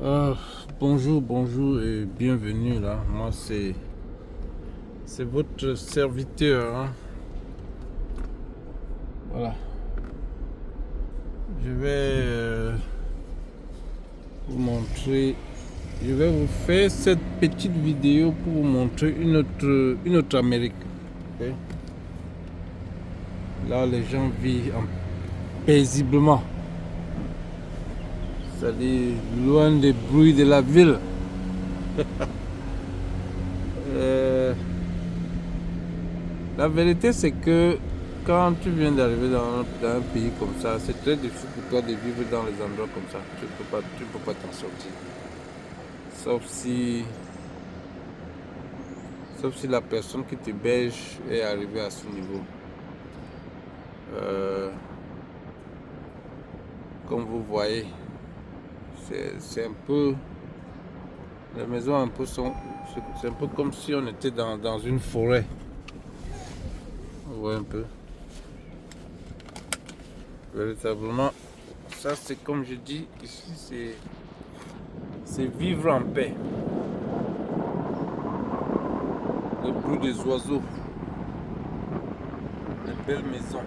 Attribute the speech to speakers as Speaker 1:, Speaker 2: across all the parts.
Speaker 1: Ah, bonjour et bienvenue là. Moi c'est votre serviteur, hein. Voilà. Je vais vous montrer. Je vais vous faire cette petite vidéo pour vous montrer une autre Amérique. Ok. Là, les gens vivent paisiblement. C'est-à-dire loin des bruits de la ville. Euh, la vérité, c'est que quand tu viens d'arriver dans un pays comme ça, c'est très difficile pour toi de vivre dans les endroits comme ça. Tu peux pas t'en sortir. Sauf si, sauf si la personne qui t'héberge est arrivée à ce niveau. Euh, Comme vous voyez, c'est un peu, les maisons un peu sont, c'est un peu comme si on était dans une forêt. Vous voyez un peu. Véritablement, ça c'est comme je dis ici, c'est vivre en paix. Le bruit des oiseaux, les belles maisons.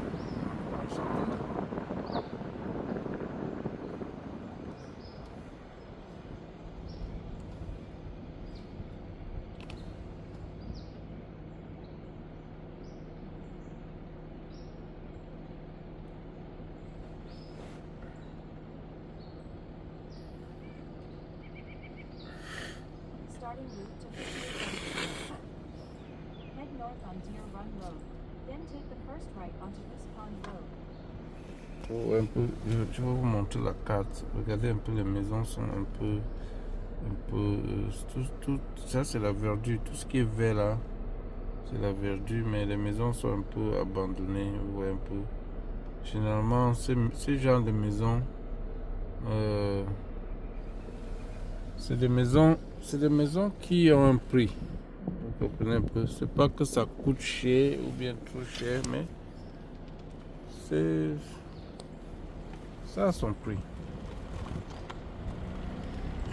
Speaker 2: Starting route to Fishery. Head north on Deer Run Road, then take the first right onto Goose Pond Road.
Speaker 1: Je vais vous montrer la carte. Regardez un peu, les maisons sont ça c'est la verdure. Tout ce qui est vert là, c'est la verdure, mais les maisons sont un peu abandonnées. Vous voyez un peu. Généralement, ces genres de maisons, euh, c'est des maisons qui ont un prix. Vous comprenez un peu. C'est pas que ça coûte cher ou bien trop cher, mais c'est ça a son prix.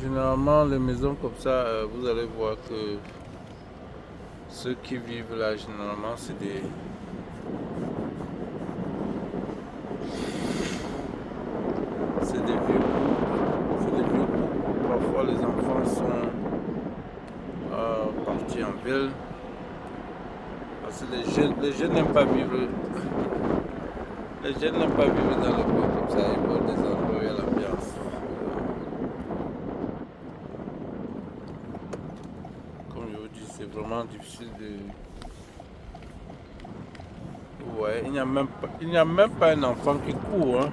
Speaker 1: Généralement, les maisons comme ça, vous allez voir que ceux qui vivent là, généralement, c'est des vieux couples. C'est des vieux couples. Parfois, les enfants sont partis en ville. Parce que les jeunes n'aiment pas vivre. Les jeunes n'aiment pas vivre dans les coins comme ça. Ils veulent des endroits où il y a l'ambiance. Comme je vous dis, c'est vraiment difficile de. Ouais, il n'y a même pas un enfant qui court, hein.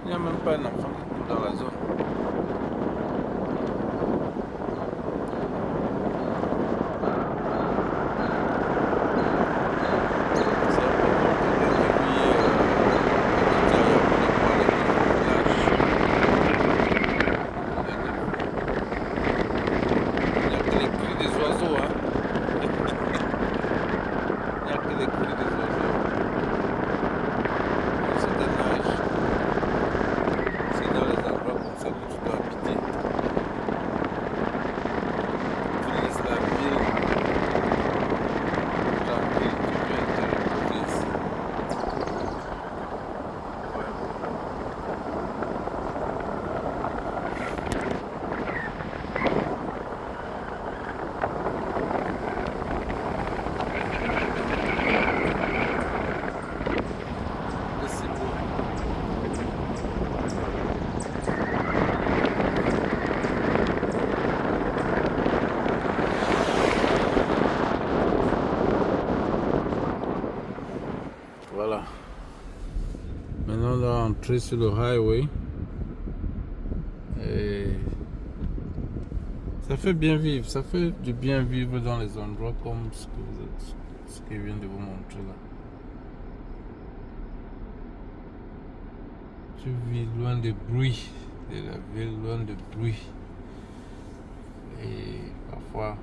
Speaker 1: Il n'y a même pas un enfant qui court dans la zone. Voilà. Maintenant, là, entrer sur le highway. Et ça fait bien vivre. Ça fait du bien vivre dans les endroits comme ce que je viens de vous montrer là. Tu vis loin des bruits de la ville, loin des bruits. Et parfois,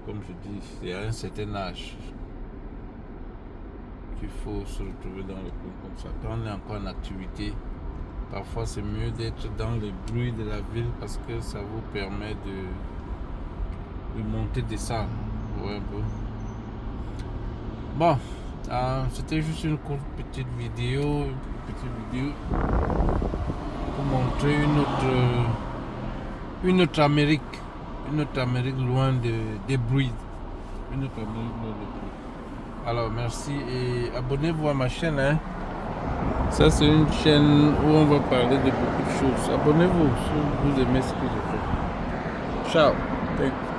Speaker 1: comme je dis, c'est à un certain âge qu'il faut se retrouver dans le coin comme ça. Quand on est encore en activité, Parfois, c'est mieux d'être dans les bruits de la ville parce que ça vous permet de monter, descendre. Ouais, un peu. Bon, c'était juste une courte petite vidéo pour montrer une autre Amérique loin des bruits. Une autre Amérique loin des bruits. Alors, merci et abonnez-vous à ma chaîne. Hein. Ça, c'est une chaîne où on va parler de beaucoup de choses. Abonnez-vous si vous aimez ce que je fais. Ciao. Thank you.